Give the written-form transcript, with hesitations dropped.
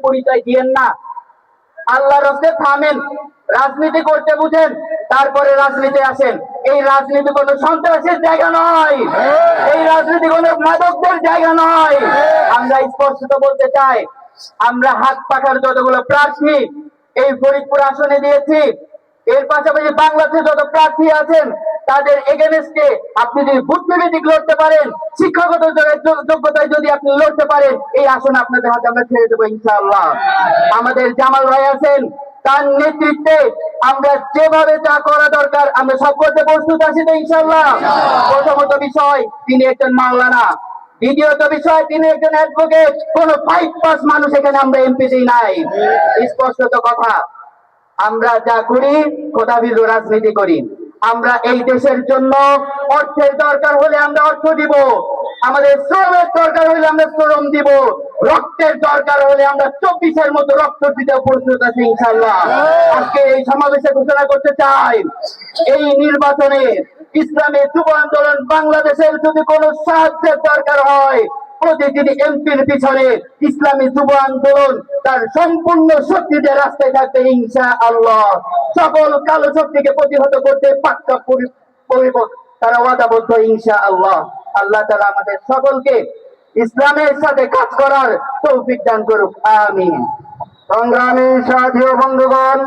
পরিচয় দিয়েন না। আল্লাহর রাস্তে থামেন, রাজনীতি করতে বুঝেন, তারপরে রাজনীতি আসেন। এই রাজনীতি কোনো সন্ত্রাসের জায়গা নয়, এই রাজনীতি কোনো মাদকদের জায়গা নয়। আমরা স্পষ্ট বলতে চাই, আমরা হাত পাখার যতগুলো প্রার্থী এই ফরিদপুর আসনে দিয়েছি, এর পাশাপাশি বাংলাদেশে যত প্রার্থী আছেন তাদের এগেনস্টে আপনি যদি বুদ্ধিভিত্তিক লড়তে পারেন, শিক্ষাগত যোগ্যতায় যদি আপনি লড়তে পারেন, এই আসন আপনাদের হাতে আমরা ছেড়ে দেবো ইনশাআল্লাহ। আমাদের জামাল ভাই আছেন, তার নেতৃত্বে আমরা যেভাবে যা করা দরকার আমরা সব করতে প্রস্তুত আছি তো ইনশাআল্লাহ। প্রথমত বিষয়, তিনি একজন মাওলানা। দ্বিতীয়ত বিষয়, তিনি একজন অ্যাডভোকেট। কোন 5 পাস মানুষ এখানে আমরা এমপি দিই নাই। স্পষ্টত কথা, আমরা যা করি খোদাভীরু রাজনীতি করি। আমরা এই দেশের জন্য অর্থের দরকার হলে আমরা অর্থ দিব, আমাদের শ্রমের দরকার হলে আমরা শ্রম দিব, রক্তের দরকার হলে আমরা 24-এর মতো রক্ত দিতে প্রস্তুত আছি ইনশাআল্লাহ। আজকে এই সমাবেশে ঘোষণা করতে চাই, এই নির্বাচনে ইসলামী যুব আন্দোলন বাংলাদেশের যদি কোনো সাহায্যের দরকার হয়, প্রতিটি এমপির পিছনে ইসলামী যুব আন্দোলন তার সম্পূর্ণ শক্তিতে রাস্তায় থাকবে ইনশাআল্লাহ। সকল কালো শক্তিকে প্রতিহত করতে পাক্কা তারা ওয়াদাবদ্ধ ইনশাআল্লাহ। আল্লাহ তাআলা আমাদের সকলকে ইসলামের সাথে কাজ করার তৌফিক দান করুক, আমিন। সংগ্রামী সাথী ও বন্ধুগণ,